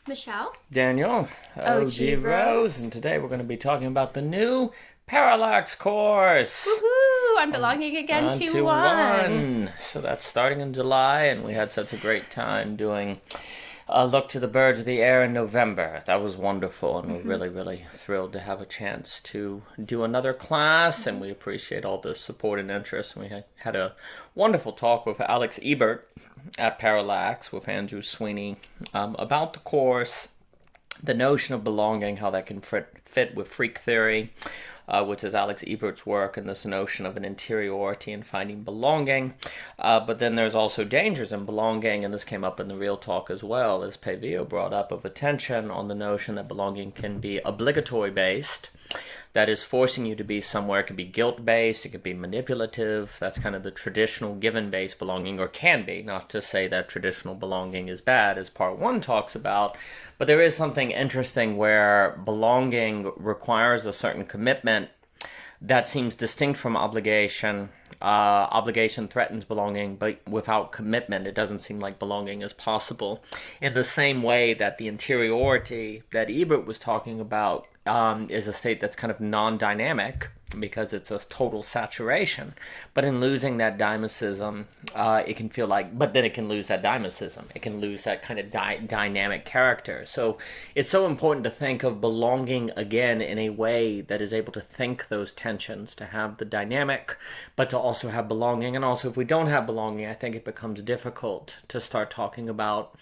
Michelle. Daniel, OG OG Rose, and today we're going to be talking about the new Parallax course. Woohoo! I'm belonging again On to one. So that's starting in July, and we had such a great time doing a look to the birds of the air in November. That was wonderful, and we're really, really thrilled to have a chance to do another class, and we appreciate all the support and interest. And we had a wonderful talk with Alex Ebert at Parallax with Andrew Sweeney about the course, the notion of belonging, how that can fit with freak theory, which is Alex Ebert's work, and this notion of an interiority and finding belonging. But then there's also dangers in belonging, and this came up in the real talk as well, as Pavio brought up, of attention on the notion that belonging can be obligatory based. That is forcing you to be somewhere. It can be guilt-based, it could be manipulative. That's kind of the traditional given-based belonging, or can be, not to say that traditional belonging is bad, as part one talks about. But there is something interesting where belonging requires a certain commitment that seems distinct from obligation. Obligation threatens belonging, but without commitment, it doesn't seem like belonging is possible. In the same way that the interiority that Ebert was talking about is a state that's kind of non-dynamic because it's a total saturation. But in losing that dynamicism, it can feel like, but then it can lose that dynamicism. It can lose that kind of dynamic character. So it's so important to think of belonging again in a way that is able to think those tensions, to have the dynamic, but to also have belonging. And also, if we don't have belonging, I think it becomes difficult to start talking about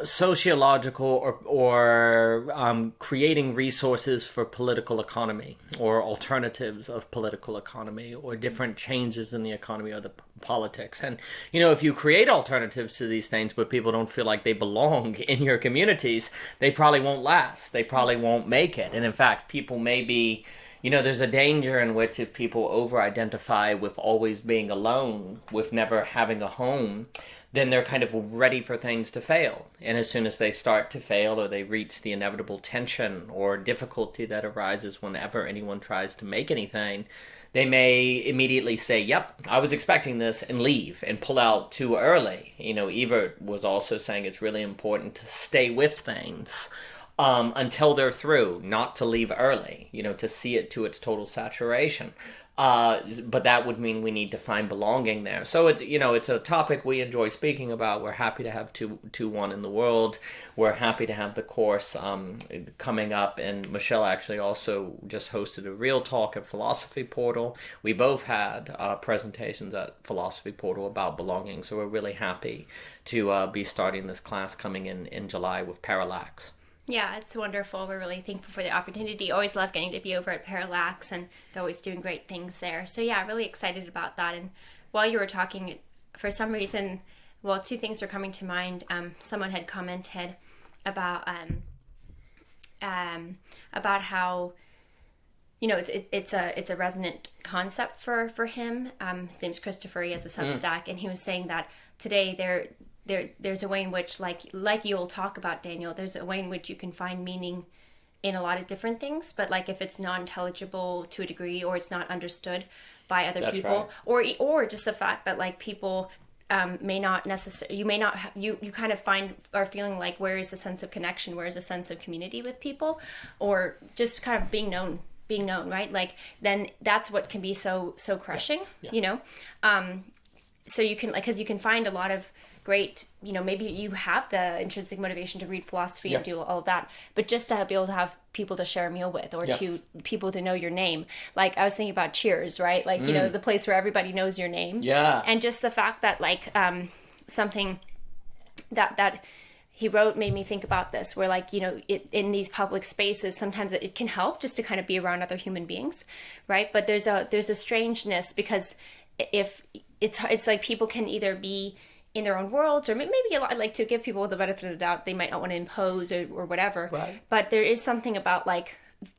sociological or creating resources for political economy, or alternatives of political economy, or different changes in the economy or the politics. And, if you create alternatives to these things, but people don't feel like they belong in your communities, they probably won't last. They probably won't make it. And in fact, people may be... there's a danger in which if people over-identify with always being alone, with never having a home, then they're kind of ready for things to fail. And as soon as they start to fail, or they reach the inevitable tension or difficulty that arises whenever anyone tries to make anything, they may immediately say, yep, I was expecting this, and leave and pull out too early. Ebert was also saying it's really important to stay with things until they're through, not to leave early, to see it to its total saturation. But that would mean we need to find belonging there. So it's a topic we enjoy speaking about. We're happy to have 2-1 in the world. We're happy to have the course coming up. And Michelle actually also just hosted a real talk at Philosophy Portal. We both had presentations at Philosophy Portal about belonging. So we're really happy to be starting this class coming in July with Parallax. Yeah, it's wonderful. We're really thankful for the opportunity. Always love getting to be over at Parallax, and they're always doing great things there. So yeah, really excited about that. And while you were talking, for some reason, well, two things were coming to mind. Someone had commented about how it's a resonant concept for him. His name's Christopher. He has a Substack, and he was saying that today there's a way in which, like you'll talk about, Daniel, there's a way in which you can find meaning in a lot of different things, but it's not intelligible to a degree, or it's not understood by other people, right. or just the fact that people may not necessarily, you kind of are feeling like, where is the sense of connection, where is the sense of community with people, or just kind of being known, right? Then that's what can be so crushing. Yeah. So you can, because you can find a lot of great, maybe you have the intrinsic motivation to read philosophy and do all of that, but just to be able to have people to share a meal with, or to people to know your name. I was thinking about Cheers, right? The place where everybody knows your name. Yeah. And just the fact that something that he wrote made me think about this, where in these public spaces, sometimes it can help just to kind of be around other human beings, right? But there's a strangeness, because if it's like people can either be in their own worlds, or maybe a lot, to give people the benefit of the doubt, they might not want to impose or whatever. Right. But there is something about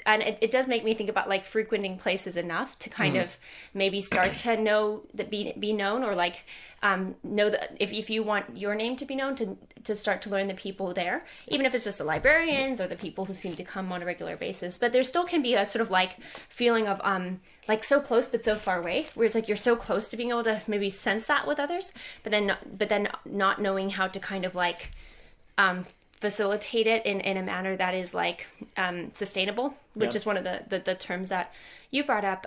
and it does make me think about frequenting places enough to kind of maybe start to know that be known, or know that if you want your name to be known, to start to learn the people there, even if it's just the librarians or the people who seem to come on a regular basis. But there still can be a sort of feeling of so close but so far away, where it's you're so close to being able to maybe sense that with others, but then not knowing how to kind of facilitate it in a manner that is like sustainable, which is one of the terms that you brought up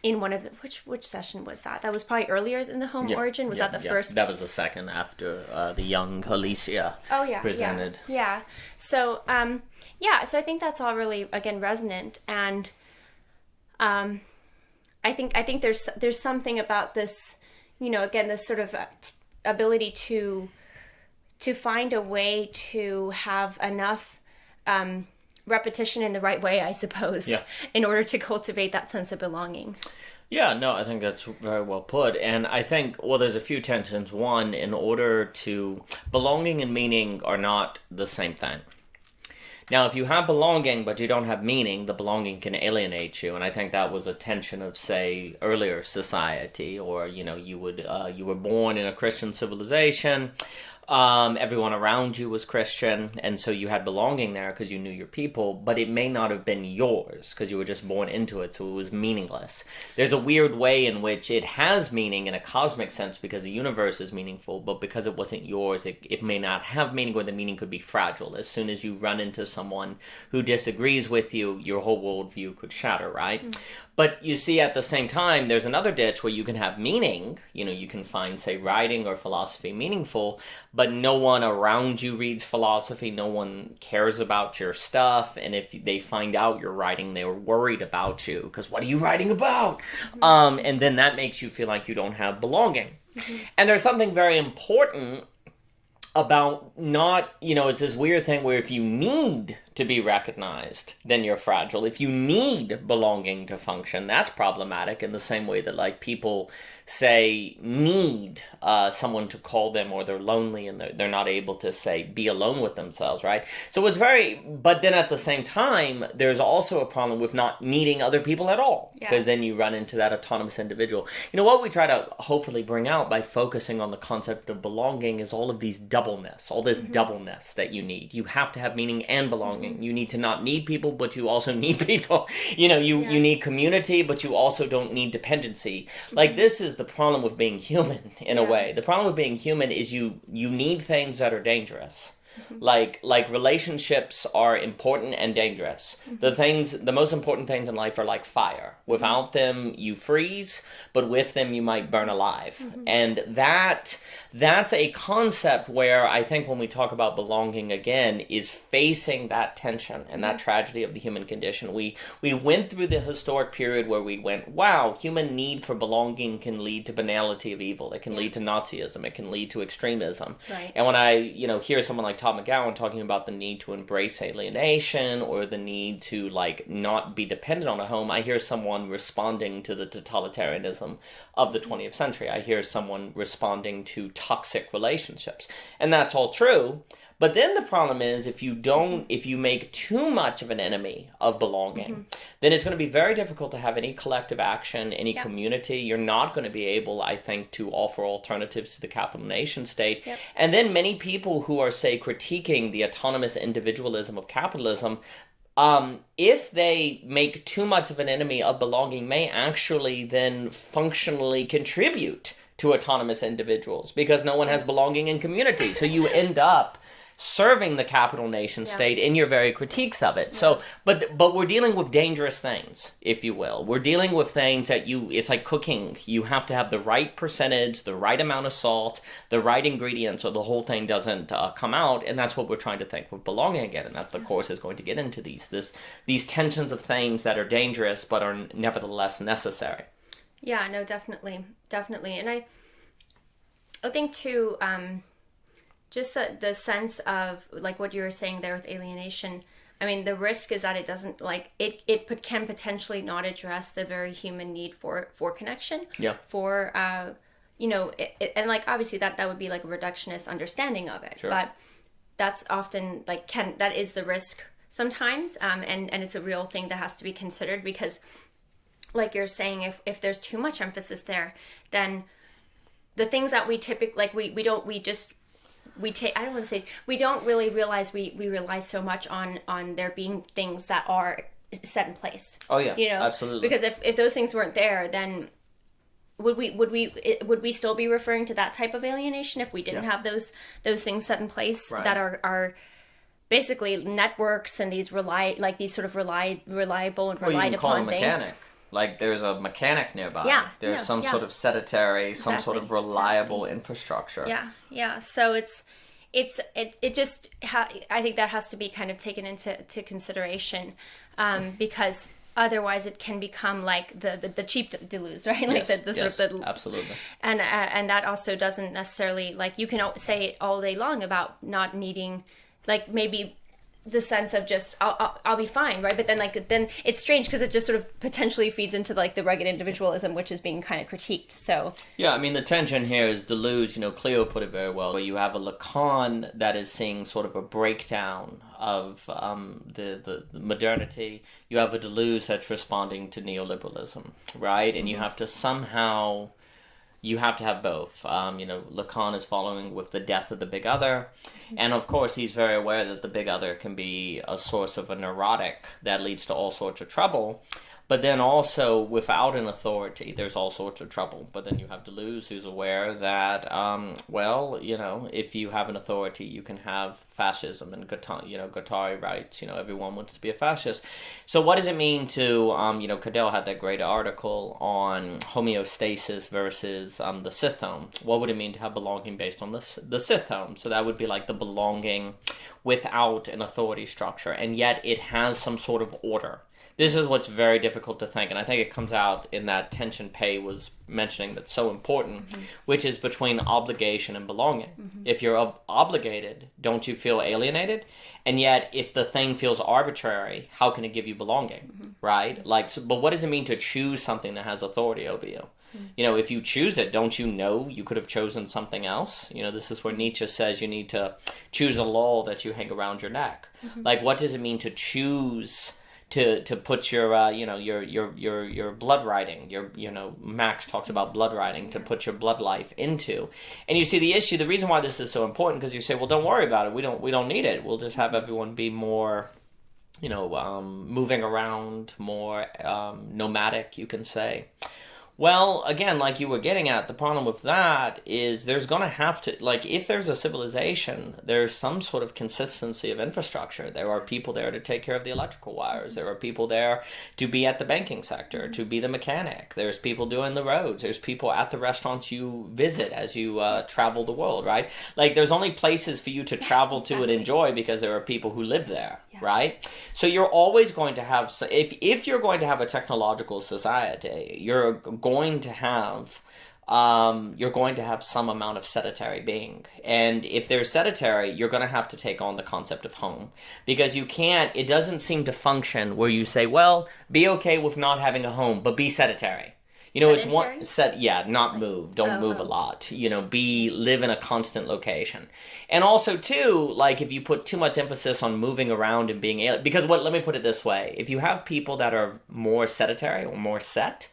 in one of the, which session was that? That was probably earlier than the home origin. Was that the first? That was the second after the young Alicia presented. Yeah. So so I think that's all really, again, resonant, and I think there's something about this, again, this sort of ability to find a way to have enough repetition in the right way, I suppose, in order to cultivate that sense of belonging. Yeah, no, I think that's very well put. And I think, there's a few tensions. One, in order to... belonging and meaning are not the same thing. Now, if you have belonging but you don't have meaning, the belonging can alienate you. And I think that was a tension of, say, earlier society. Or, you were born in a Christian civilization. Everyone around you was Christian, and so you had belonging there because you knew your people, but it may not have been yours because you were just born into it, so it was meaningless. There's a weird way in which it has meaning in a cosmic sense because the universe is meaningful, but because it wasn't yours, it may not have meaning, or the meaning could be fragile. As soon as you run into someone who disagrees with you, your whole worldview could shatter, right? Mm. But you see, at the same time, there's another ditch where you can have meaning. You can find, say, writing or philosophy meaningful, but no one around you reads philosophy. No one cares about your stuff. And if they find out you're writing, they're worried about you because what are you writing about? Mm-hmm. And then that makes you feel like you don't have belonging. Mm-hmm. And there's something very important about not, it's this weird thing where if you need to be recognized, then you're fragile. If you need belonging to function, that's problematic in the same way that, like, people say need someone to call them, or they're lonely and they're not able to, say, be alone with themselves, right? So it's but then at the same time, there's also a problem with not needing other people at all, because then you run into that autonomous individual. What we try to hopefully bring out by focusing on the concept of belonging is all of these doubleness, all this doubleness that you need. You have to have meaning and belonging. You need to not need people, but you also need people. You need community, but you also don't need dependency. Like, this is the problem with being human, in a way. The problem with being human is you need things that are dangerous. Like relationships are important and dangerous. The most important things in life are like fire. Without them, you freeze, but with them, you might burn alive. And that's a concept where I think when we talk about belonging again is facing that tension and that tragedy of the human condition. We went through the historic period where we went, wow, human need for belonging can lead to banality of evil. It can lead to Nazism. It can lead to extremism. Right. And when I hear someone like Todd McGowan talking about the need to embrace alienation or the need to, like, not be dependent on a home, I hear someone responding to the totalitarianism of the 20th century. I hear someone responding to toxic relationships. And that's all true. But then the problem is if you make too much of an enemy of belonging, then it's going to be very difficult to have any collective action, any community. You're not going to be able, I think, to offer alternatives to the capital nation state. Yep. And then many people who are, say, critiquing the autonomous individualism of capitalism, if they make too much of an enemy of belonging, may actually then functionally contribute to autonomous individuals because no one has belonging in community. So you end up serving the capital nation state in your very critiques of it. So, but we're dealing with dangerous things, if you will. We're dealing with things that it's like cooking. You have to have the right percentage, the right amount of salt, the right ingredients, or the whole thing doesn't come out. And that's what we're trying to think with belonging again. And that the course is going to get into these tensions of things that are dangerous, but are nevertheless necessary. Yeah, no, definitely. And I think too, just the sense of, like what you were saying there with alienation, I mean, the risk is that it doesn't, like, it can potentially not address the very human need for connection. Yeah. For, and like, obviously that would be like a reductionist understanding of it. Sure. But that's often, like, that is the risk sometimes. And it's a real thing that has to be considered because, like you're saying, if there's too much emphasis there, then the things that we typically, like, we don't really realize we rely so much on there being things that are set in place. Oh yeah, absolutely. Because if those things weren't there, then would we still be referring to that type of alienation if we didn't have those things set in place that are basically networks and these sort of reliable and relied upon things? Mechanic. Like there's a mechanic nearby. There's some sort of sedentary, some sort of reliable infrastructure. So it just I think that has to be kind of taken into consideration, because otherwise it can become like the cheap deluge, right? Like the sort of absolutely. And that also doesn't necessarily, like, you can say all day long about not needing, like, maybe the sense of just I'll be fine, right? But then it's strange because it just sort of potentially feeds into like the rugged individualism, which is being kind of critiqued. So yeah, I mean, the tension here is Deleuze. Cleo put it very well, where you have a Lacan that is seeing sort of a breakdown of the modernity. You have a Deleuze that's responding to neoliberalism, right? And you have to somehow. You have to have both. Lacan is following with the death of the big other. And of course, he's very aware that the big other can be a source of a neurotic that leads to all sorts of trouble. But then also, without an authority, there's all sorts of trouble. But then you have Deleuze, who's aware that, if you have an authority, you can have fascism and Guattari writes, everyone wants to be a fascist. So what does it mean to, Cadell had that great article on homeostasis versus the Scythome. What would it mean to have belonging based on the Scythome? So that would be like the belonging without an authority structure, and yet it has some sort of order. This is what's very difficult to think, and I think it comes out in that tension Pei was mentioning that's so important, which is between obligation and belonging. If you're obligated, don't you feel alienated? And yet, if the thing feels arbitrary, how can it give you belonging, right? But what does it mean to choose something that has authority over you? If you choose it, don't you know you could have chosen something else? This is where Nietzsche says you need to choose a law that you hang around your neck. Like, what does it mean to choose to put your blood writing, Max talks about blood writing, to put your blood life into? And you see the reason why this is so important, because you say, well, don't worry about it, we don't need it, we'll just have everyone be more moving around, more nomadic, you can say. Well, again, like you were getting at, the problem with that is there's going to have to, like, if there's a civilization, there's some sort of consistency of infrastructure. There are people there to take care of the electrical wires. There are people there to be at the banking sector, to be the mechanic. There's people doing the roads. There's people at the restaurants you visit as you travel the world, right? Like, there's only places for you to travel to and enjoy because there are people who live there, right? So you're always going to have, if you're going to have a technological society, you're going to have some amount of sedentary being. And if there's sedentary, you're going to have to take on the concept of home, because it doesn't seem to function where you say, well, be okay with not having a home, but be sedentary. It's one not move. Don't move a lot. Live in a constant location. And also too, like, if you put too much emphasis on moving around and being alien, because let me put it this way: if you have people that are more sedentary or more set,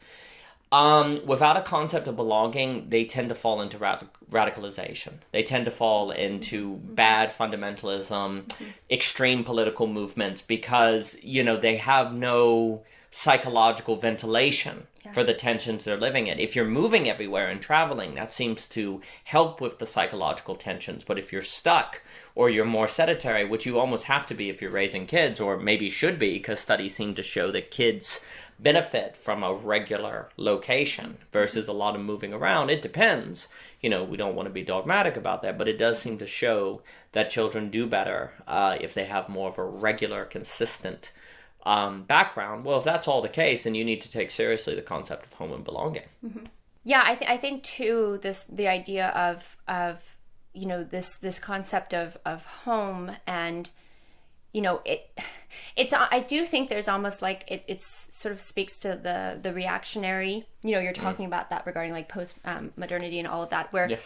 without a concept of belonging, they tend to fall into radicalization. They tend to fall into bad fundamentalism, extreme political movements, because, they have no psychological ventilation for the tensions they're living in. If you're moving everywhere and traveling, that seems to help with the psychological tensions. But if you're stuck, or you're more sedentary, which you almost have to be if you're raising kids, or maybe should be, because studies seem to show that kids benefit from a regular location versus a lot of moving around. It depends. We don't want to be dogmatic about that, but it does seem to show that children do better if they have more of a regular, consistent background. Well, if that's all the case, then you need to take seriously the concept of home and belonging. Yeah, I think too, the idea of this concept of home, and I do think there's almost like it's sort of speaks to the reactionary. You're talking about that regarding like post modernity and all of that, where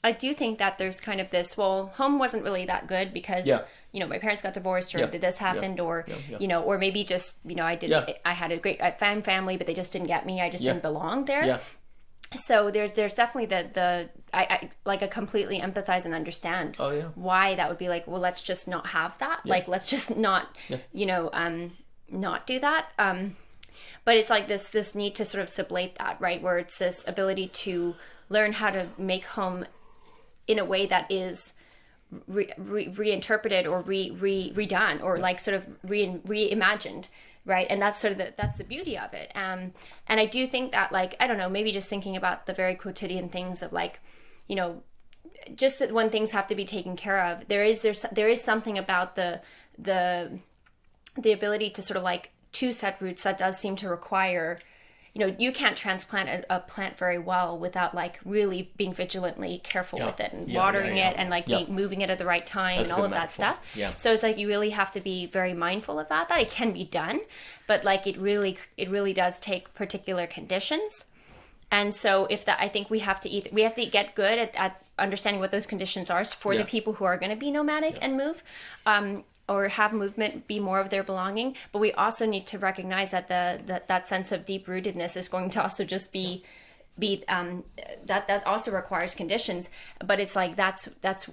I do think that there's kind of this, well, home wasn't really that good because my parents got divorced, or this happened, or or maybe just I had a great family, but they just didn't get me. I just didn't belong there. So there's definitely I like, I completely empathize and understand why that would be like, well, let's just not have that. Like, let's just not not do that. But it's like this need to sort of sublate that, right? Where it's this ability to learn how to make home in a way that is reinterpreted or redone, or like sort of reimagined, right? And that's sort of that's the beauty of it. And I do think that, like, I don't know, maybe just thinking about the very quotidian things of, like, you know, just that when things have to be taken care of, there is something about the ability to sort of like to set roots that does seem to require, you know, you can't transplant a plant very well without like really being vigilantly careful with it and watering it and like moving it at the right time. That's and all of that stuff. Yeah. So it's like you really have to be very mindful of that it can be done, but like it really does take particular conditions. And so I think we have to get good at understanding what those conditions are for the people who are going to be nomadic and move, or have movement be more of their belonging. But we also need to recognize that that sense of deep rootedness is going to also just be that also requires conditions. But it's like that's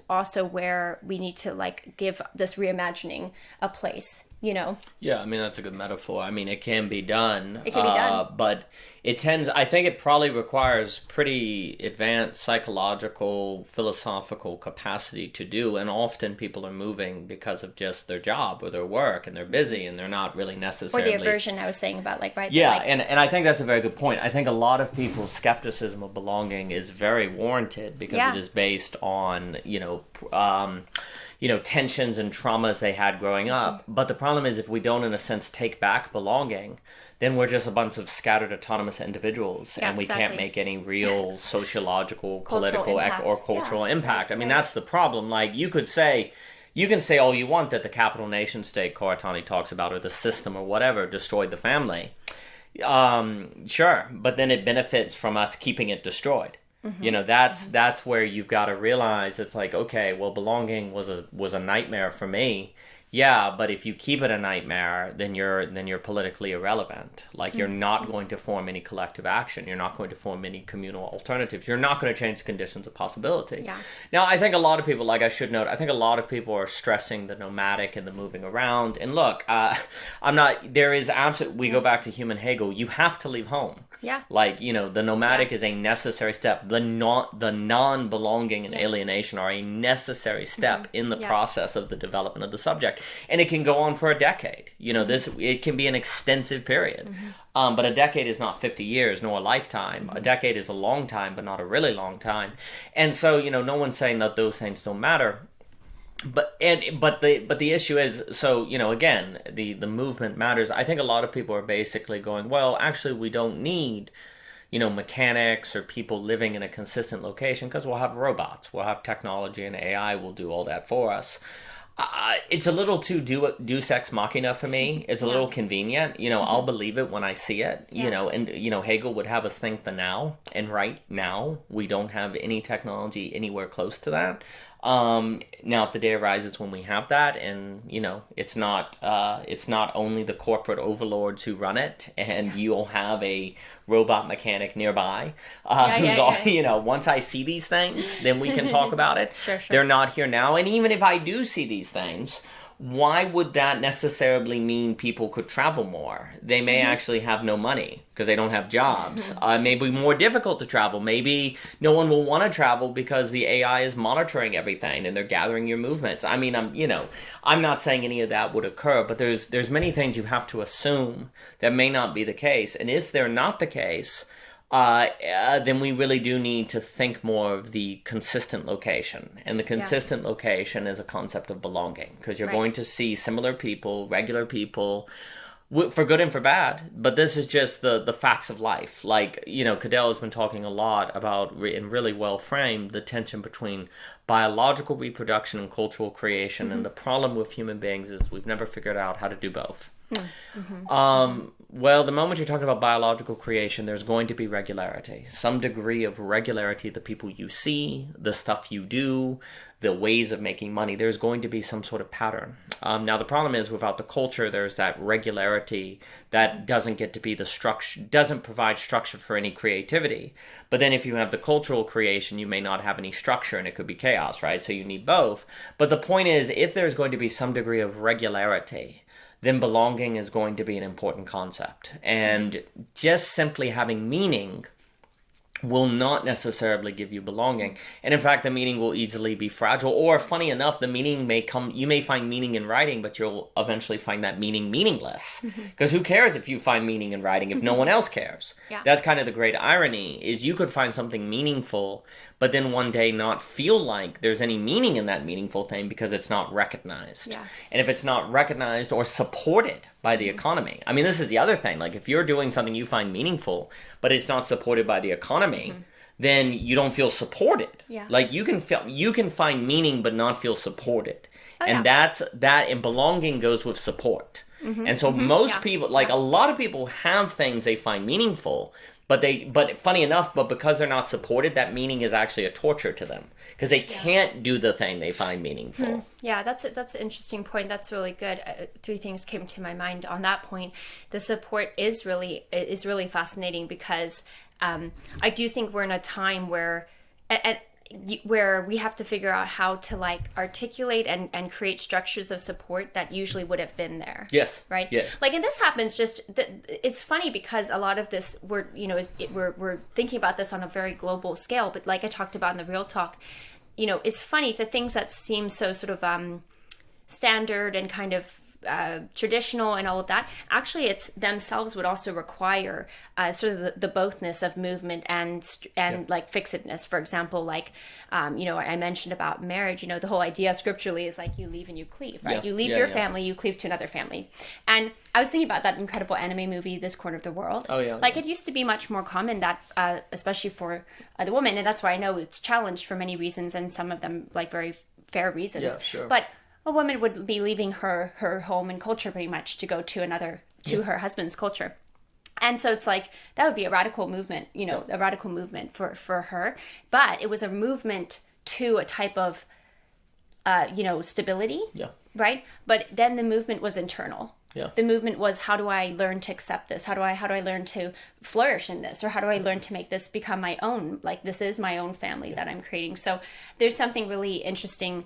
also where we need to like give this reimagining a place. You know? Yeah, I mean, that's a good metaphor. I mean, it can be done. It can be done. But I think it probably requires pretty advanced psychological, philosophical capacity to do. And often people are moving because of just their job or their work, and they're busy and they're not really necessarily... Or the aversion I was saying about, like, right? Yeah, like... and I think that's a very good point. I think a lot of people's skepticism of belonging is very warranted because it is based on, tensions and traumas they had growing up. But the problem is, if we don't, in a sense, take back belonging, then we're just a bunch of scattered autonomous individuals, and we can't make any real sociological, political, or cultural impact. I mean, that's the problem. Like, you can say all you want that the capital nation state Karatani talks about, or the system or whatever, destroyed the family. Sure, but then it benefits from us keeping it destroyed. Mm-hmm. That's where you've got to realize it's like, okay, well, belonging was a nightmare for me. Yeah, but if you keep it a nightmare, then you're politically irrelevant. Like, you're not going to form any collective action. You're not going to form any communal alternatives. You're not going to change the conditions of possibility. Yeah. Now, I think a lot of people, like I should note, I think a lot of people are stressing the nomadic and the moving around. And look, we go back to human Hegel, you have to leave home. Yeah. Like, the nomadic is a necessary step. The non-belonging and alienation are a necessary step in the process of the development of the subject. And it can go on for a decade. It can be an extensive period. But a decade is not 50 years, nor a lifetime. A decade is a long time, but not a really long time. And so, no one's saying that those things don't matter. But the issue is, so, again, the movement matters. I think a lot of people are basically going, well, actually, we don't need, mechanics or people living in a consistent location, because we'll have robots, we'll have technology, and AI will do all that for us. It's a little too deus ex machina for me. It's a little convenient. I'll believe it when I see it. And Hegel would have us think the now, and right now we don't have any technology anywhere close to that. Now, if the day arises when we have that, and it's not only the corporate overlords who run it, and you'll have a robot mechanic nearby, once I see these things, then we can talk about it. Sure. They're not here now, and even if I do see these things, why would that necessarily mean people could travel more? They may actually have no money because they don't have jobs. It may be more difficult to travel. Maybe no one will want to travel because the AI is monitoring everything and they're gathering your movements. I mean, I'm not saying any of that would occur, but there's many things you have to assume that may not be the case. And if they're not the case, then we really do need to think more of the consistent location. And the consistent location is a concept of belonging, because you're going to see similar people, regular people, for good and for bad. But this is just the facts of life. Like, Cadell has been talking a lot about, and really well framed, the tension between biological reproduction and cultural creation. And the problem with human beings is we've never figured out how to do both. Well, the moment you're talking about biological creation, there's going to be regularity. Some degree of regularity, the people you see, the stuff you do, the ways of making money, there's going to be some sort of pattern. Now, the problem is, without the culture, there's that regularity that doesn't get to be the structure, doesn't provide structure for any creativity. But then if you have the cultural creation, you may not have any structure, and it could be chaos, right? So you need both. But the point is, if there's going to be some degree of regularity, then belonging is going to be an important concept. And just simply having meaning will not necessarily give you belonging. And in fact, the meaning will easily be fragile. Or funny enough, the meaning may come, you may find meaning in writing, but you'll eventually find that meaning meaningless. Because who cares if you find meaning in writing if no one else cares? Yeah. That's kind of the great irony, is you could find something meaningful, but then one day not feel like there's any meaning in that meaningful thing because it's not recognized. Yeah. And if it's not recognized or supported by the economy. I mean, this is the other thing. Like, if you're doing something you find meaningful, but it's not supported by the economy, then you don't feel supported. Yeah. Like, you can find meaning but not feel supported. Oh, and and belonging goes with support. And so most people, like a lot of people have things they find meaningful, but funny enough, but because they're not supported, that meaning is actually a torture to them. Because they can't do the thing they find meaningful. Yeah, that's an interesting point. That's really good. Three things came to my mind on that point. The support is really fascinating because I do think we're in a time where where we have to figure out how to like articulate and create structures of support that usually would have been there. Yes. Right. Yes. Like, and this happens it's funny because a lot of this we're thinking about this on a very global scale, but like I talked about in the Real Talk, it's funny, the things that seem so sort of standard and kind of traditional and all of that, actually it's themselves would also require sort of the bothness of movement and like fixedness. For example, like I mentioned about marriage, the whole idea scripturally is like you leave and you cleave, right? You leave your family, you cleave to another family. And I was thinking about that incredible anime movie, This Corner of the World. Oh yeah. Like, it used to be much more common that especially for the woman, and that's why I know it's challenged for many reasons, and some of them like very fair reasons. Yeah, sure. But a woman would be leaving her home and culture pretty much to go to her husband's culture. And so it's like, that would be a radical movement, a radical movement for her. But it was a movement to a type of, stability. Yeah. Right. But then the movement was internal. Yeah. The movement was, how do I learn to accept this? How do I learn to flourish in this? Or how do I learn to make this become my own? Like, this is my own family that I'm creating. So there's something really interesting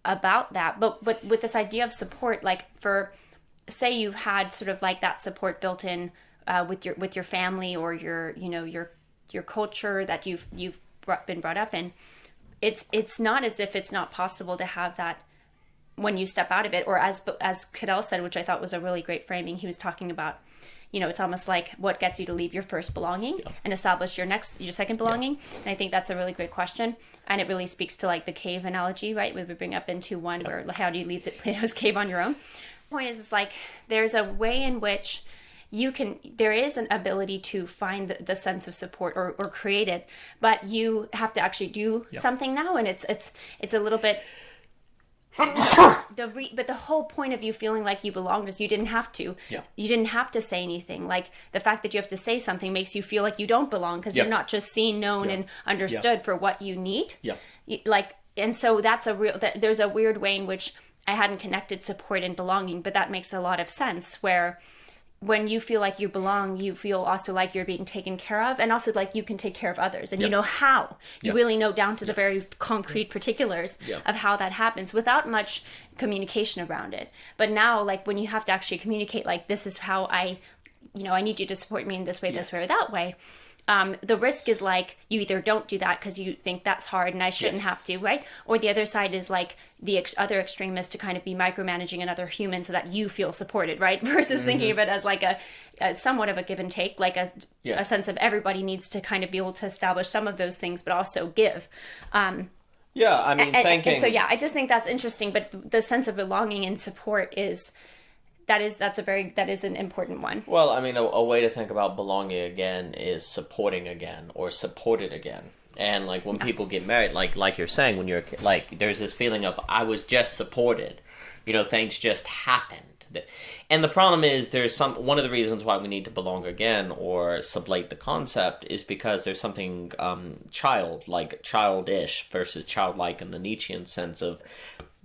about that. But with this idea of support, like, for, say you've had sort of like that support built in with your family or your culture that you've been brought up in, it's not as if it's not possible to have that when you step out of it. Or as K.A. said, which I thought was a really great framing, he was talking about, it's almost like what gets you to leave your first belonging and establish your second belonging. And I think that's a really great question. And it really speaks to like the cave analogy, right? We would bring up into one where how do you leave Plato's cave on your own? The point is, it's like, there's a way in which there is an ability to find the sense of support or create it, but you have to actually do something now. And it's a little bit, but the whole point of you feeling like you belonged is you didn't have to. Yeah. You didn't have to say anything. Like, the fact that you have to say something makes you feel like you don't belong because you're not just seen, known, and understood for what you need. Yeah. And so there's a weird way in which I hadn't connected support and belonging, but that makes a lot of sense, where when you feel like you belong, you feel also like you're being taken care of, and also like you can take care of others, and you know how. You really know down to the very concrete particulars of how that happens without much communication around it. But now, like, when you have to actually communicate, like, this is how I need you to support me in this way, this way, or that way. The risk is like, you either don't do that because you think that's hard and I shouldn't have to, right? Or the other side is like the other extreme is to kind of be micromanaging another human so that you feel supported, right? Versus thinking of it as like a somewhat of a give and take, like a sense of everybody needs to kind of be able to establish some of those things, but also give. I mean, and so I just think that's interesting. But the sense of belonging and support is an important one. Well, I mean, a way to think about belonging again is supporting again or supported again. And like when people get married, like you're saying, when you're like, there's this feeling of, I was just supported, things just happened. And the problem is one of the reasons why we need to belong again or sublate the concept is because there's something childish versus childlike in the Nietzschean sense of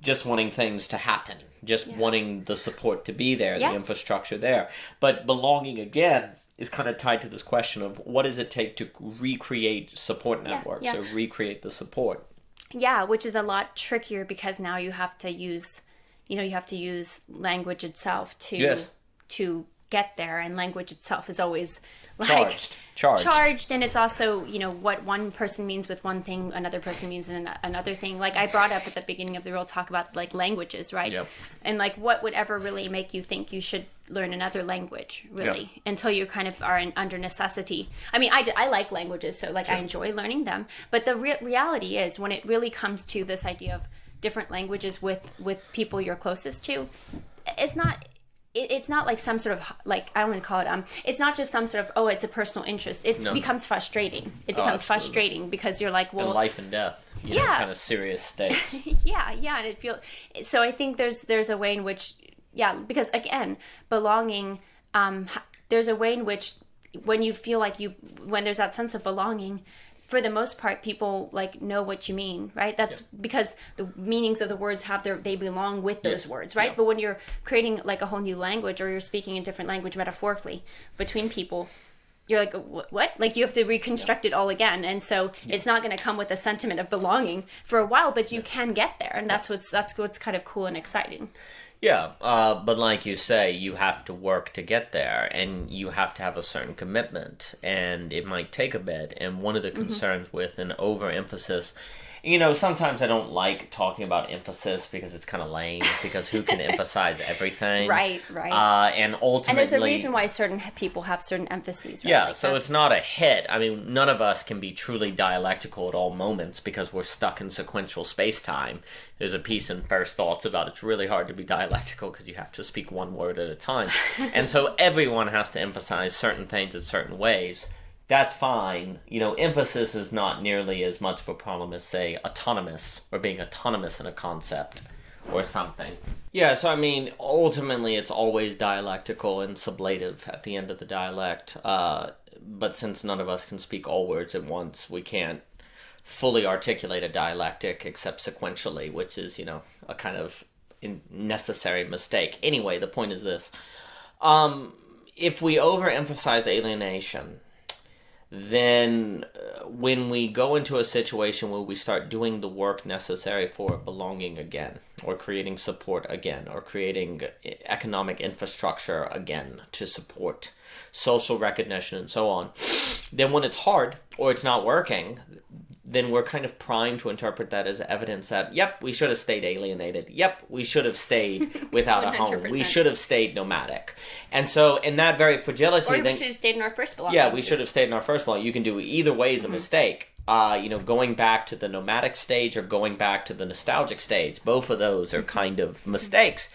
just wanting things to happen, just wanting the support to be there, the infrastructure there. But belonging again is kind of tied to this question of what does it take to recreate support networks or recreate the support. Yeah, which is a lot trickier because now you have to use you know, you have to use language itself to Yes. to get there, and language itself is always like Charged. and it's also, you know, what one person means with one thing, another person means in another thing. Like I brought up at the beginning of the real talk about like languages, right? Yep. And like what would ever really make you think you should learn another language, really, Yep. until you kind of are under necessity. I mean, I like languages, so like I enjoy learning them, but the reality is when it really comes to this idea of different languages with people you're closest to, it's not it's not like some sort of, like, I don't want to call it, it's not just some sort of, oh, it's a personal interest. It becomes frustrating. It becomes frustrating because you're like, well, and life and death, you know, kind of serious stakes. yeah, and it feels, so I think there's a way in which, because again, belonging, there's a way in which when you feel like when there's that sense of belonging, for the most part, people like know what you mean, right? That's because the meanings of the words they belong with those words, right? But when you're creating like a whole new language, or you're speaking a different language metaphorically between people, you're like, what? Like you have to reconstruct it all again. And so it's not going to come with a sentiment of belonging for a while, but you can get there. And that's what's kind of cool and exciting. Yeah, but like you say, you have to work to get there, and you have to have a certain commitment, and it might take a bit. And one of the concerns with an overemphasis, you know, sometimes I don't like talking about emphasis because it's kind of lame, because who can emphasize everything? Right. And ultimately... And there's a reason why certain people have certain emphases, right? Yeah, like so it's not a hit. I mean, none of us can be truly dialectical at all moments because we're stuck in sequential space-time. There's a piece in First Thoughts about it's really hard to be dialectical because you have to speak one word at a time. And so everyone has to emphasize certain things in certain ways. That's fine. You know, emphasis is not nearly as much of a problem as, say, autonomous, or being autonomous in a concept or something. Yeah, so I mean, ultimately it's always dialectical and sublative at the end of the dialect. But since none of us can speak all words at once, we can't fully articulate a dialectic except sequentially, which is, you know, a kind of necessary mistake. Anyway, the point is this. If we overemphasize alienation, then when we go into a situation where we start doing the work necessary for belonging again, or creating support again, or creating economic infrastructure again to support social recognition and so on, then when it's hard or it's not working, then we're kind of primed to interpret that as evidence that, yep, we should have stayed alienated. Yep, we should have stayed without a home. We should have stayed nomadic. And so in that very fragility... Or we should have stayed in our first belonging. Yeah, we should have stayed in our first belonging. You can do either way is a mistake. You know, going back to the nomadic stage or going back to the nostalgic stage, both of those are kind of mistakes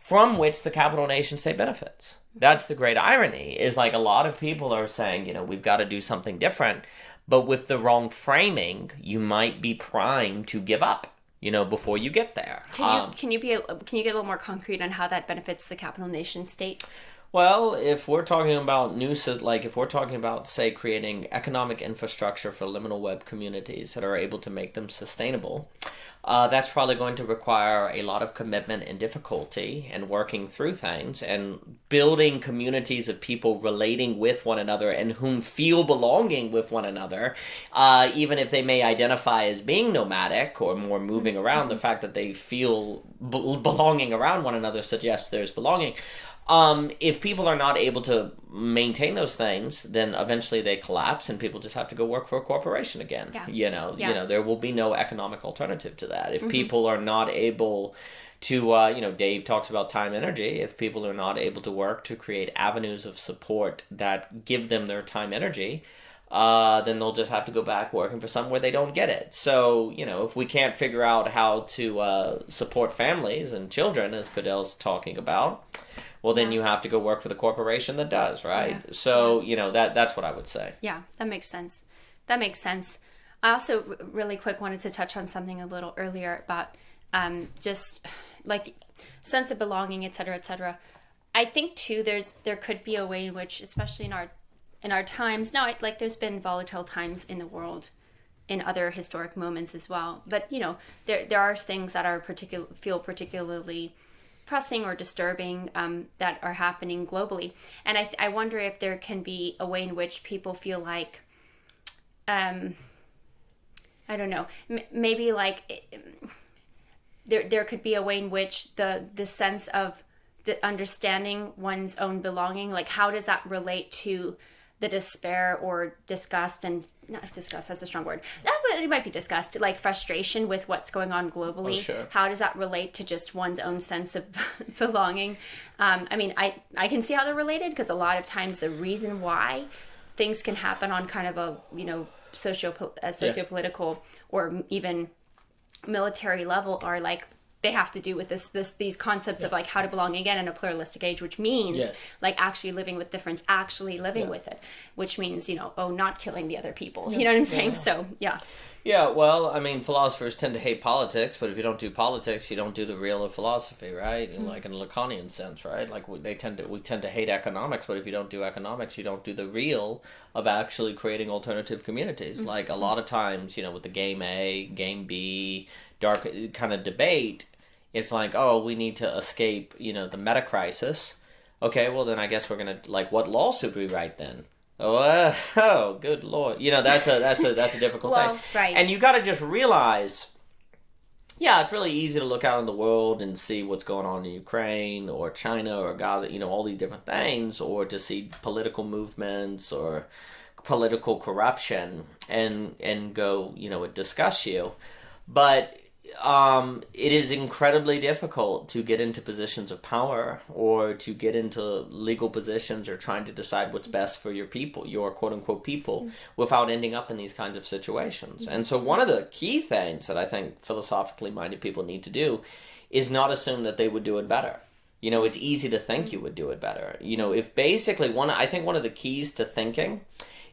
from which the capital nation state benefits. That's the great irony, is like a lot of people are saying, you know, we've got to do something different. But with the wrong framing, you might be primed to give up, you know, before you get there. Can you get a little more concrete on how that benefits the capital nation state? Well, if we're talking about if we're talking about, say, creating economic infrastructure for liminal web communities that are able to make them sustainable, that's probably going to require a lot of commitment and difficulty and working through things and building communities of people relating with one another and whom feel belonging with one another, even if they may identify as being nomadic or more moving around. The fact that they feel belonging around one another suggests there's belonging. If people are not able to maintain those things, then eventually they collapse and people just have to go work for a corporation again. You know, there will be no economic alternative to that. If people are not able to, you know, Dave talks about time energy. If people are not able to work to create avenues of support that give them their time energy, then they'll just have to go back working for somewhere they don't get it. So, you know, if we can't figure out how to support families and children, as Goodell's talking about, well, then you have to go work for the corporation that does, right? Yeah. So, you know, that's what I would say. Yeah, that makes sense. I also really quick wanted to touch on something a little earlier about just like sense of belonging, et cetera, et cetera. I think too, there could be a way in which, especially in our times now, like there's been volatile times in the world in other historic moments as well. But, you know, there are things that are feel particularly pressing or disturbing that are happening globally. And I wonder if there can be a way in which people feel like, I don't know, maybe like there could be a way in which the sense of understanding one's own belonging, like how does that relate to the despair or disgust, and not disgust, that's a strong word, it might be disgust, like frustration with what's going on globally. Oh, sure. How does that relate to just one's own sense of belonging? I mean, I can see how they're related, because a lot of times the reason why things can happen on kind of a, you know, socio-political or even military level are like, they have to do with these concepts of like how to belong again in a pluralistic age, which means like actually living with difference, actually living with it, which means, you know, not killing the other people. You know what I'm saying? So, yeah. Yeah, well, I mean, philosophers tend to hate politics, but if you don't do politics, you don't do the real of philosophy, right? Mm-hmm. Like in a Lacanian sense, right? Like we tend to hate economics, but if you don't do economics, you don't do the real of actually creating alternative communities. Mm-hmm. Like a lot of times, you know, with the game A, game B, dark kind of debate, it's like, oh, we need to escape, you know, the meta crisis. Okay, well then I guess we're gonna, like, what law should we write then? Oh, good Lord. You know, that's a difficult thing. Right. And you got to just realize, yeah, it's really easy to look out in the world and see what's going on in Ukraine or China or Gaza, you know, all these different things, or to see political movements or political corruption and go, you know, it disgusts you. But it is incredibly difficult to get into positions of power or to get into legal positions or trying to decide what's best for your people, your quote-unquote people, without ending up in these kinds of situations. And so one of the key things that I think philosophically minded people need to do is not assume that they would do it better. You know, it's easy to think you would do it better. You know, if basically I think one of the keys to thinking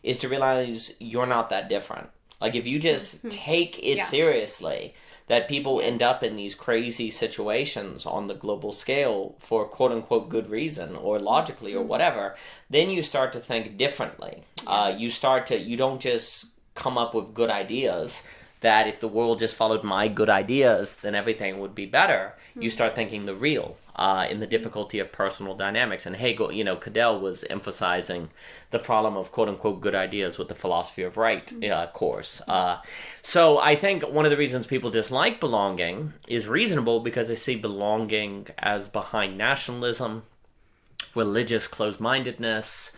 is to realize you're not that different. Like if you just take it seriously, that people end up in these crazy situations on the global scale for quote-unquote good reason or logically or whatever, then you start to think differently. You don't just come up with good ideas that if the world just followed my good ideas, then everything would be better. You start thinking the real in the difficulty of personal dynamics. And Hegel, you know, Cadell was emphasizing the problem of quote-unquote good ideas with the philosophy of right course. So I think one of the reasons people dislike belonging is reasonable, because they see belonging as behind nationalism, religious closed-mindedness,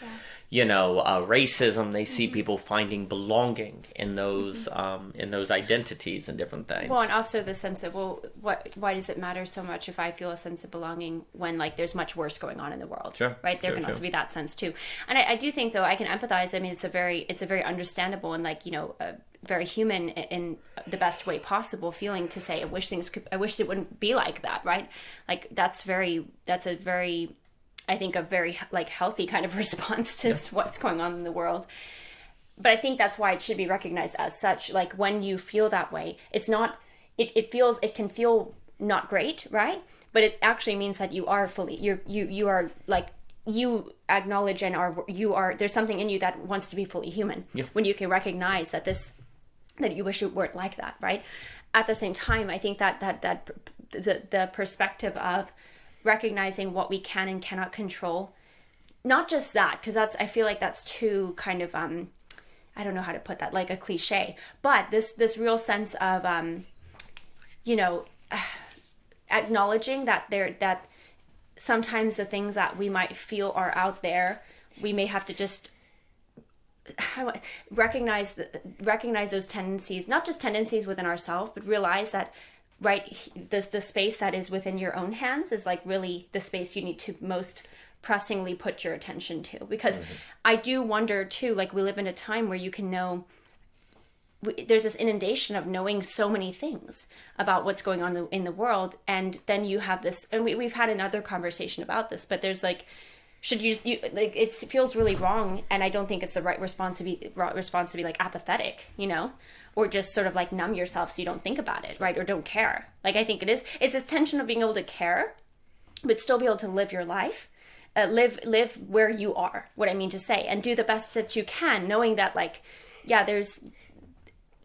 you know, racism. They see people finding belonging in those identities and different things. Well, and also the sense of, why does it matter so much if I feel a sense of belonging when, like, there's much worse going on in the world? Sure. Right? There can also be that sense too. And I do think, though, I can empathize. I mean, it's a very understandable and, like, you know, very human in the best way possible feeling to say, I wish it wouldn't be like that, right? Like that's a very I think a very like healthy kind of response to what's going on in the world. But I think that's why it should be recognized as such. Like when you feel that way, it's not, it can feel not great, right? But it actually means that you are fully, you are like, you acknowledge and there's something in you that wants to be fully human. Yeah. When you can recognize that you wish it weren't like that, right? At the same time, I think that the perspective of recognizing what we can and cannot control, not just that, because I feel like that's too kind of I don't know how to put that, like a cliche, but this real sense of you know, acknowledging that sometimes the things that we might feel are out there, we may have to just recognize those tendencies, not just tendencies within ourselves, but realize that, right, the space that is within your own hands is like really the space you need to most pressingly put your attention to. Because I do wonder too, like we live in a time where you can know, there's this inundation of knowing so many things about what's going on in the world, and then you have this, and we've had another conversation about this, but there's like, should you like, it feels really wrong, and I don't think it's the right response to be like apathetic, you know, or just sort of like numb yourself so you don't think about it, right, or don't care. Like I think it's this tension of being able to care, but still be able to live your life, live where you are. What I mean to say, and do the best that you can, knowing that like, yeah,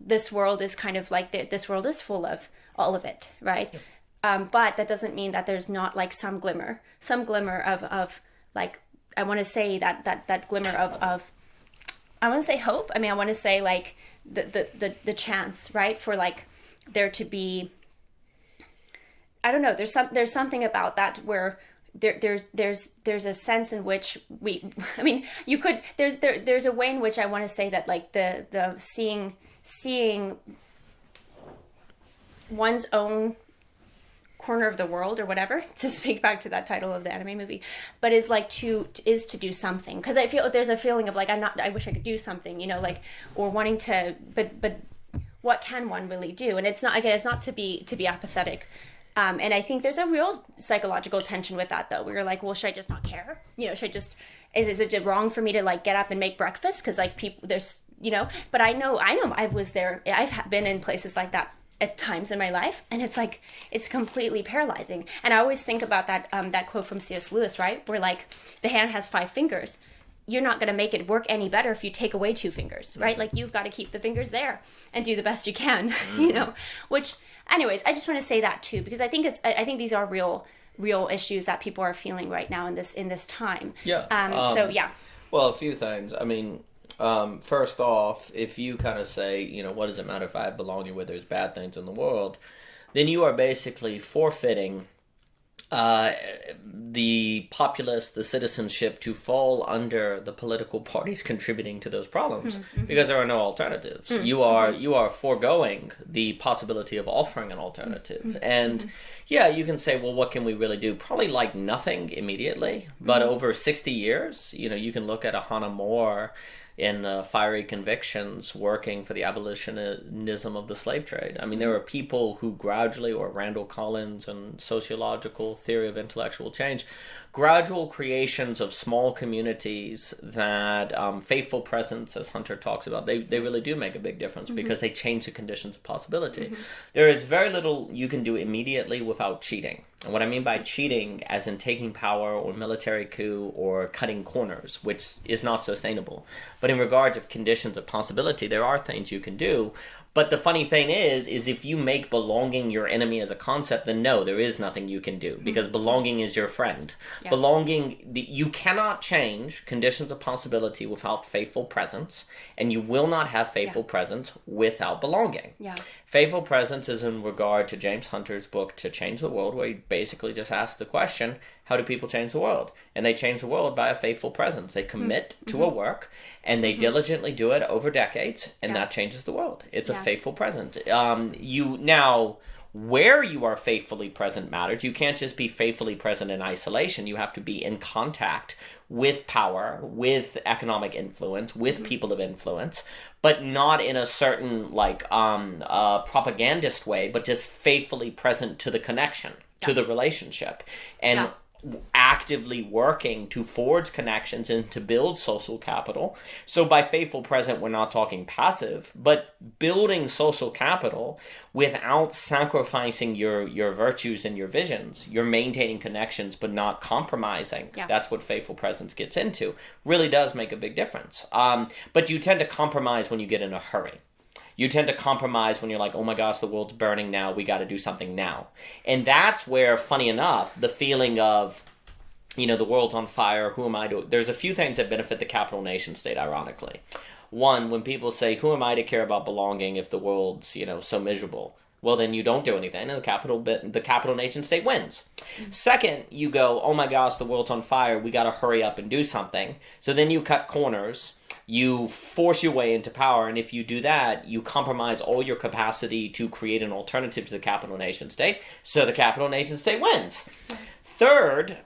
this world is kind of like this world is full of all of it, right? Yeah. But that doesn't mean that there's not like some glimmer of like, I want to say that glimmer of I want to say hope. I mean, I want to say like the chance, right, for like there to be I don't know, there's something about that where there's a sense in which I mean, you could, there's a way in which I want to say that, like, the seeing one's own corner of the world or whatever, to speak back to that title of the anime movie, but is like to do something, because I feel there's a feeling of like, I wish I could do something, like, or wanting to, but what can one really do? And it's not, again, it's not to be apathetic. And I think there's a real psychological tension with that, though. We're like, well, should I just not care? Should I just, is it wrong for me to, like, get up and make breakfast? Because, like, people, there's, but I know I was there. I've been in places like that at times in my life, and it's like, it's completely paralyzing. And I always think about that quote from C.S. Lewis, right? Where, like, the hand has 5 fingers. You're not going to make it work any better if you take away 2 fingers, right? Like, you've got to keep the fingers there and do the best you can, which, anyways, I just want to say that too, because I think these are real issues that people are feeling right now in this time. Yeah. So yeah. Well, a few things. I mean, first off, if you kind of say, what does it matter if I belong here where there's bad things in the world, then you are basically forfeiting the populace, the citizenship, to fall under the political parties contributing to those problems, because there are no alternatives. You are foregoing the possibility of offering an alternative. And yeah, you can say, well, what can we really do? Probably like nothing immediately, but over 60 years, you can look at a Hannah More in Fiery Convictions working for the abolitionism of the slave trade. I mean, there are people who gradually, or Randall Collins and sociological theory of intellectual change, gradual creations of small communities that faithful presence, as Hunter talks about, they really do make a big difference because they change the conditions of possibility. There is very little you can do immediately without cheating. And what I mean by cheating, as in taking power or military coup or cutting corners, which is not sustainable. But in regards of conditions of possibility, there are things you can do. But the funny thing is if you make belonging your enemy as a concept, then no, there is nothing you can do, because belonging is your friend. Yeah. You cannot change conditions of possibility without faithful presence, and you will not have faithful presence without belonging. Yeah. Faithful presence is in regard to James Hunter's book, To Change the World, where he basically just asks the question, how do people change the world? And they change the world by a faithful presence. They commit to a work, and they diligently do it over decades, and that changes the world. It's a faithful presence. Where you are faithfully present matters. You can't just be faithfully present in isolation. You have to be in contact with power, with economic influence, with people of influence, but not in a certain propagandist way, but just faithfully present to the connection, to the relationship, and actively working to forge connections and to build social capital. So by faithful present, we're not talking passive, but building social capital without sacrificing your virtues and your visions. You're maintaining connections, but not compromising. Yeah. That's what faithful presence gets into. Really does make a big difference. But you tend to compromise when you get in a hurry. You tend to compromise when you're like, oh my gosh, the world's burning now, we got to do something now. And that's where, funny enough, the feeling of, the world's on fire, who am I to... There's a few things that benefit the capital nation state, ironically. One, when people say, who am I to care about belonging if the world's, so miserable? Well, then you don't do anything, and the capital nation state wins. Second, you go, oh my gosh, the world's on fire, we got to hurry up and do something. So then you cut corners. You force your way into power, and if you do that, you compromise all your capacity to create an alternative to the capital nation state, so the capital nation state wins. Third,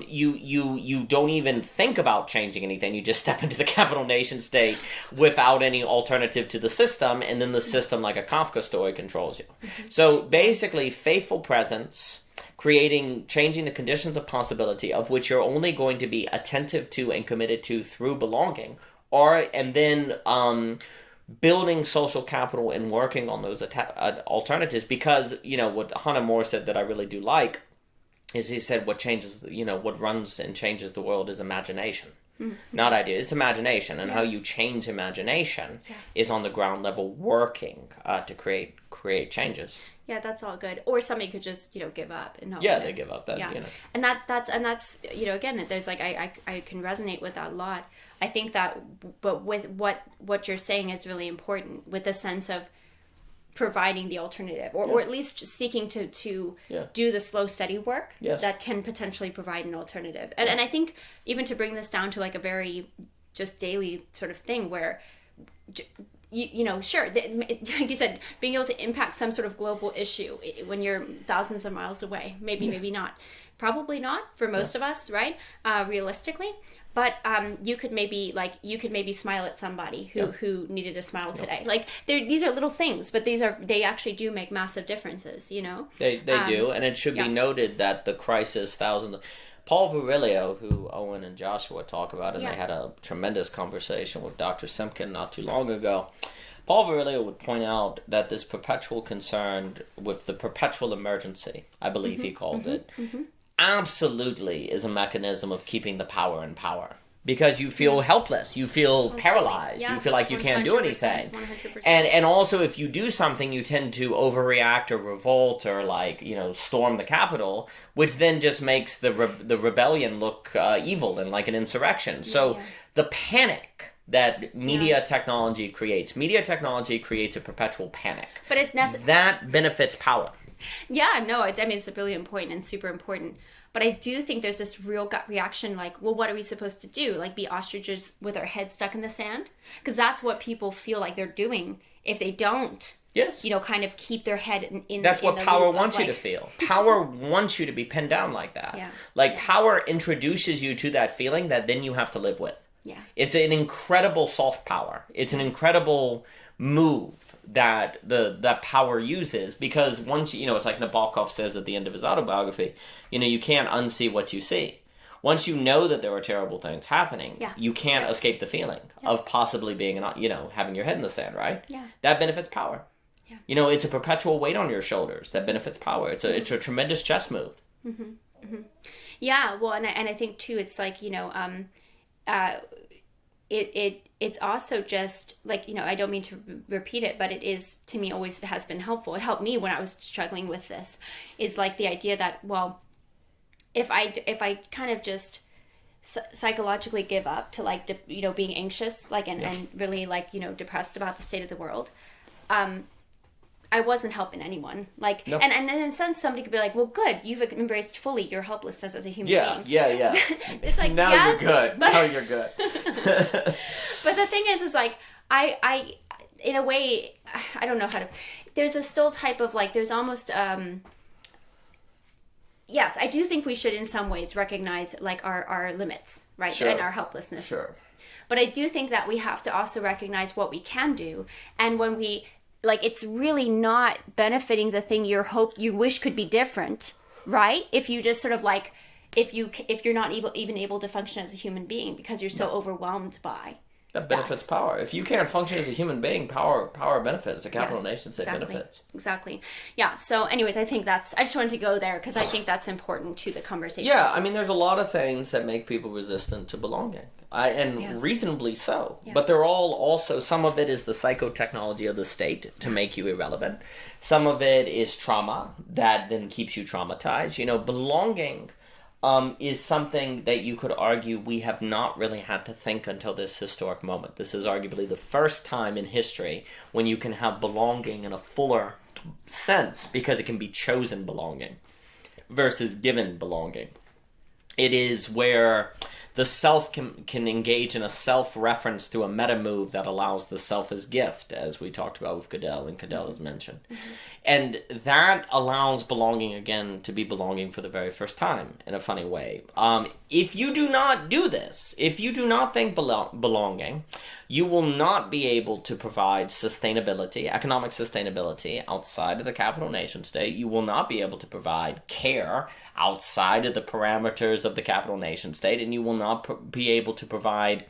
you don't even think about changing anything. You just step into the capital nation state without any alternative to the system, and then the system, like a Kafka story, controls you. So basically, faithful presence, changing the conditions of possibility, of which you're only going to be attentive to and committed to through belonging, and then building social capital and working on those alternatives. Because, what Hannah More said that I really do like is he said what runs and changes the world is imagination. Not idea. It's imagination, and how you change imagination is on the ground level working to create changes. Yeah, that's all good. Or somebody could just, give up and not. Yeah, they give up. And that's again, there's I can resonate with that a lot. I think that, but with what you're saying is really important, with the sense of providing the alternative, or at least seeking to do the slow, steady work that can potentially provide an alternative. And I think even to bring this down to like a very just daily sort of thing where, sure, like you said, being able to impact some sort of global issue when you're thousands of miles away, maybe not, probably not for most of us, right? Realistically. But you could maybe smile at somebody who needed a smile today. Like these are little things, but they actually do make massive differences. They do, and it should be noted that the crisis Paul Virilio, who Owen and Joshua talk about, and they had a tremendous conversation with Dr. Simpkin not too long ago. Paul Virilio would point out that this perpetual concern with the perpetual emergency, I believe he calls it, absolutely is a mechanism of keeping the power in power. Because you feel helpless, you feel paralyzed, you feel like you can't do anything. 100%. And also if you do something, you tend to overreact or revolt or storm the Capitol, which then just makes the rebellion look evil and like an insurrection. So the panic that media technology creates a perpetual panic. But that benefits power. Yeah, no, I mean, it's a brilliant point and super important. But I do think there's this real gut reaction like, well, what are we supposed to do? Like be ostriches with our heads stuck in the sand? Because that's what people feel like they're doing if they don't, kind of keep their head in That's in what the power loop wants of, you to feel. Power wants you to be pinned down like that. Yeah. Power introduces you to that feeling that then you have to live with. Yeah. It's an incredible soft power. It's an incredible move that that power uses, because once it's like Nabokov says at the end of his autobiography, you can't unsee what you see. Once you know that there are terrible things happening, you can't escape the feeling of possibly being having your head in the sand, right? Yeah. That benefits power. Yeah. It's a perpetual weight on your shoulders that benefits power. It's a tremendous chess move. Yeah, well, and I think too, it's like it's also just like, I don't mean to repeat it, but it is, to me, always has been helpful. It helped me when I was struggling with this, is like the idea that, well, if I kind of just psychologically give up to like, being anxious, like, and really like, depressed about the state of the world, I wasn't helping anyone. Like, nope. and in a sense, somebody could be like, well, good, you've embraced fully your helplessness as a human being. Yeah. It's like, now yes, you're good. Now you're good. But the thing is like, I, in a way, I don't know how to, there's a still type of like, there's almost, yes, I do think we should in some ways recognize like our limits, right? Sure. And our helplessness. Sure. But I do think that we have to also recognize what we can do. And when we, like, it's really not benefiting the thing you wish could be different, right? If you just sort of like, if you're not even able to function as a human being because you're so overwhelmed by that benefits power. If you can't function as a human being, power benefits. The capital nation state benefits. Exactly. Yeah. So anyways, I think I just wanted to go there because I think that's important to the conversation. Yeah. I mean, there's a lot of things that make people resistant to belonging. Reasonably so. Yeah. But they're all also, some of it is the psychotechnology of the state to make you irrelevant. Some of it is trauma that then keeps you traumatized. Belonging is something that you could argue we have not really had to think until this historic moment. This is arguably the first time in history when you can have belonging in a fuller sense because it can be chosen belonging versus given belonging. It is where the self can engage in a self-reference through a meta move that allows the self as gift, as we talked about with Cadell, and Cadell has mentioned. Mm-hmm. And that allows belonging, again, to be belonging for the very first time in a funny way. If you do not do this, if you do not think belonging, you will not be able to provide sustainability, economic sustainability outside of the capital nation state. You will not be able to provide care outside of the parameters of the capital nation state, and you will not be able to provide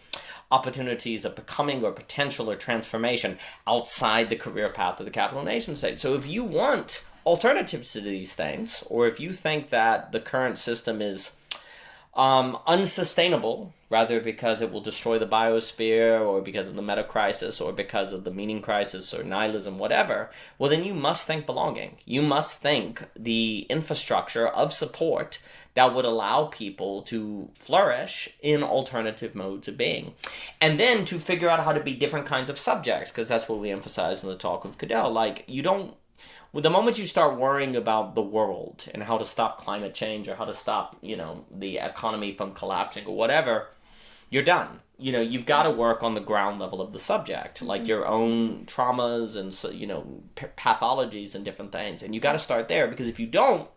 opportunities of becoming or potential or transformation outside the career path of the capital nation state. So if you want alternatives to these things, or if you think that the current system is unsustainable, rather because it will destroy the biosphere, or because of the meta crisis, or because of the meaning crisis, or nihilism, whatever, well, then you must think belonging. You must think the infrastructure of support that would allow people to flourish in alternative modes of being. And then to figure out how to be different kinds of subjects, because that's what we emphasize in the talk of Cadell. Like, you don't, well, the moment you start worrying about the world and how to stop climate change, or how to stop, the economy from collapsing or whatever, you're done. You've got to work on the ground level of the subject, like your own traumas and, pathologies and different things. And you got to start there, because if you don't,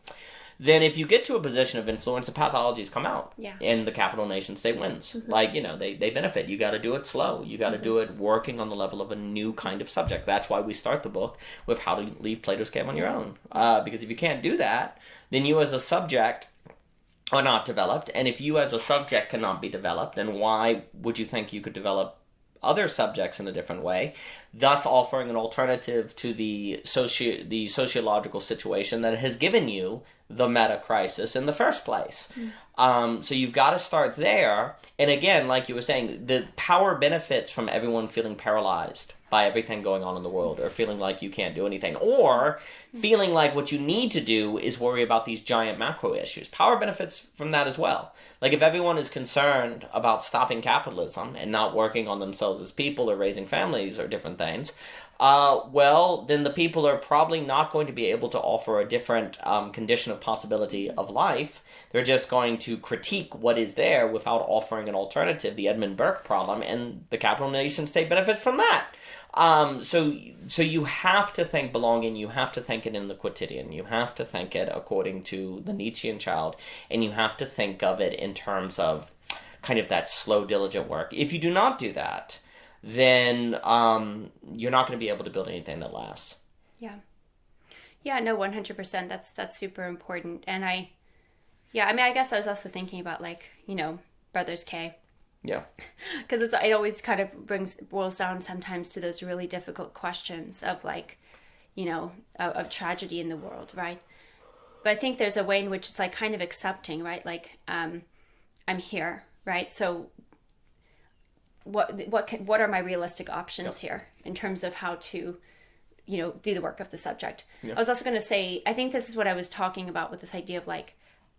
then if you get to a position of influence, the pathologies come out. Yeah. And the capital nation state wins. They benefit. You got to do it slow. You got to do it working on the level of a new kind of subject. That's why we start the book with how to leave Plato's Cave on your own. Because if you can't do that, then you as a subject are not developed. And if you as a subject cannot be developed, then why would you think you could develop other subjects in a different way, thus offering an alternative to the sociological situation that has given you the meta crisis in the first place. So you've got to start there. And again, like you were saying, the power benefits from everyone feeling paralyzed by everything going on in the world, or feeling like you can't do anything, or feeling like what you need to do is worry about these giant macro issues. Power benefits from that as well. Like, if everyone is concerned about stopping capitalism and not working on themselves as people, or raising families, or different things, well, then the people are probably not going to be able to offer a different condition of possibility of life. They're just going to critique what is there without offering an alternative, the Edmund Burke problem, and the capital nation state benefits from that. So you have to think belonging, you have to think it in the quotidian, you have to think it according to the Nietzschean child, and you have to think of it in terms of kind of that slow, diligent work. If you do not do that, then you're not going to be able to build anything that lasts. Yeah, no, 100%. That's super important. And I guess I was also thinking about, like, Brothers K. Yeah. Because it always kind of boils down sometimes to those really difficult questions of, like, of tragedy in the world, right? But I think there's a way in which it's, like, kind of accepting, right? Like, I'm here, right? So what are my realistic options here in terms of how to, do the work of the subject? I was also going to say, I think this is what I was talking about with this idea of, like,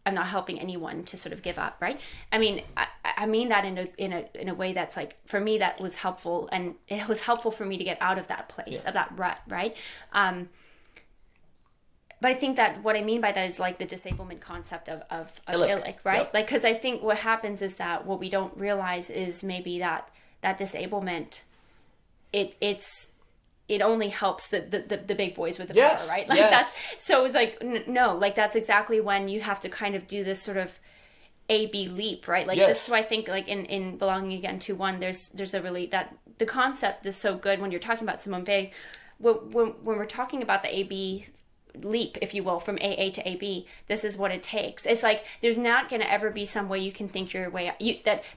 I'm not helping anyone to sort of give up, right? I mean, I mean that in a way that's, like, for me, that was helpful, and it was helpful for me to get out of that place, of that rut, right? But I think that what I mean by that is, like, the disablement concept of Illich, right? Yep. Like, because I think what happens is that what we don't realize is maybe that disablement, it only helps the big boys with the power, right? Like, that's, so it's like, no, like, that's exactly when you have to kind of do this sort of A-B leap, right? Like, this is why I think, like, in Belonging Again 2.1, there's a really, that the concept is so good when you're talking about Simone Weil. When we're talking about the A-B leap, if you will, from AA to AB, this is what it takes. It's like, there's not going to ever be some way you can think your way out.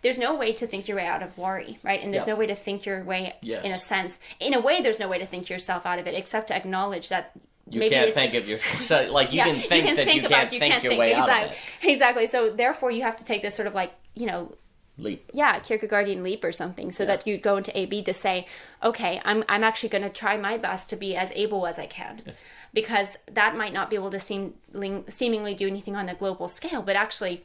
There's no way to think your way out of worry, right? And there's no way to think your way, in a sense. In a way, there's no way to think yourself out of it, except to acknowledge that you can't think of yourself, like, you can think that you can't think your way out of it. Exactly. So therefore, you have to take this sort of, like, leap. Yeah, Kierkegaardian leap or something, so that you go into AB to say, okay, I'm actually going to try my best to be as able as I can. Because that might not be able to seemingly do anything on a global scale, but actually,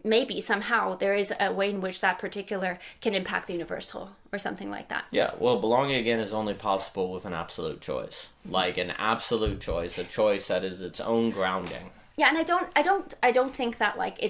maybe somehow there is a way in which that particular can impact the universal, or something like that. Yeah, well, belonging again is only possible with an absolute choice, like an absolute choice, a choice that is its own grounding. Yeah, and I don't think that, like,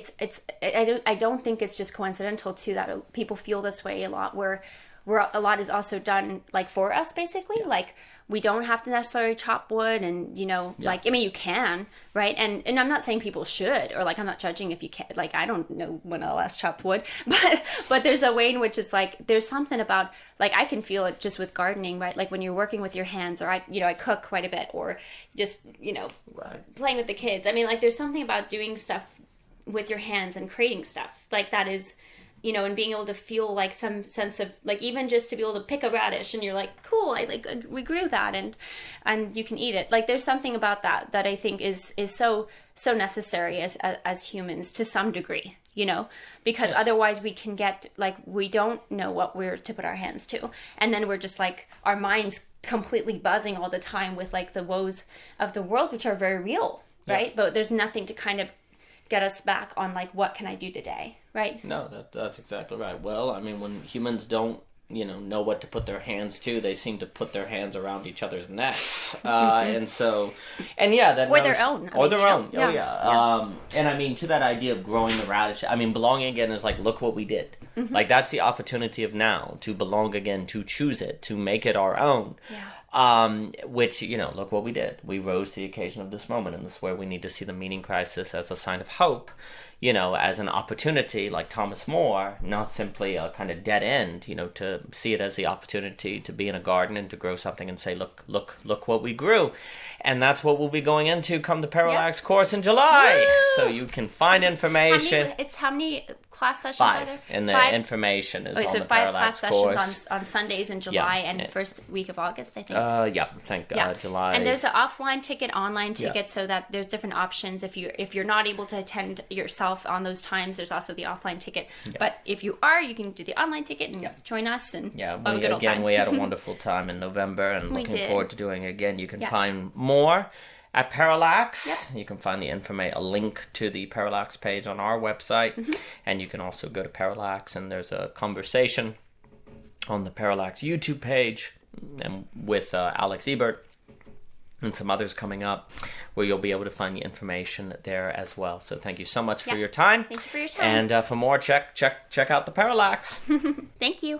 I don't think it's just coincidental too that people feel this way a lot, where a lot is also done, like, for us, basically, like. We don't have to necessarily chop wood, and, like, I mean, you can, right? And I'm not saying people should, or, like, I'm not judging if you can, like, I don't know when I last chopped wood, but there's a way in which it's like, there's something about, like, I can feel it just with gardening, right? Like, when you're working with your hands, or I cook quite a bit, or just, playing with the kids. I mean, like, there's something about doing stuff with your hands and creating stuff, like, that is you know, and being able to feel like some sense of like, even just to be able to pick a radish and you're like, cool, we grew that, and you can eat it. Like there's something about that I think is so necessary as humans to some degree, you know, because otherwise we can get like, we don't know what we're to put our hands to, and then we're just like, our minds completely buzzing all the time with like the woes of the world, which are very real, right? But there's nothing to kind of get us back on like, what can I do today, right? No, that's exactly right. Well, I mean, when humans don't, you know what to put their hands to, they seem to put their hands around each other's necks, and that or their own, and I mean, to that idea of growing the radish, I mean, belonging again is like, look what we did. Like that's the opportunity of now to belong again, to choose it, to make it our own. Which, you know, look what we did. We rose to the occasion of this moment, and this is where we need to see the meaning crisis as a sign of hope, you know, as an opportunity, like Thomas More, not simply a kind of dead end, you know, to see it as the opportunity to be in a garden and to grow something and say, look what we grew. And that's what we'll be going into come the Parallax course in July. Woo! So you can find information. How many class sessions 5, are there? and the 5? information is on the 5 Parallax class course. sessions on Sundays in July and first week of August, I think. July. And there's an offline ticket, online ticket, so that there's different options. If you're not able to attend yourself on those times, there's also the offline ticket. But if you are, you can do the online ticket and join us. And we had a wonderful time in November, and looking forward to doing it again. You can find more at Parallax. You can find a link to the Parallax page on our website, and you can also go to Parallax, and there's a conversation on the Parallax YouTube page, and with Alex Ebert and some others coming up, where you'll be able to find the information there as well. So thank you so much for your time. Thank you for your time. And for more, check out the Parallax. Thank you.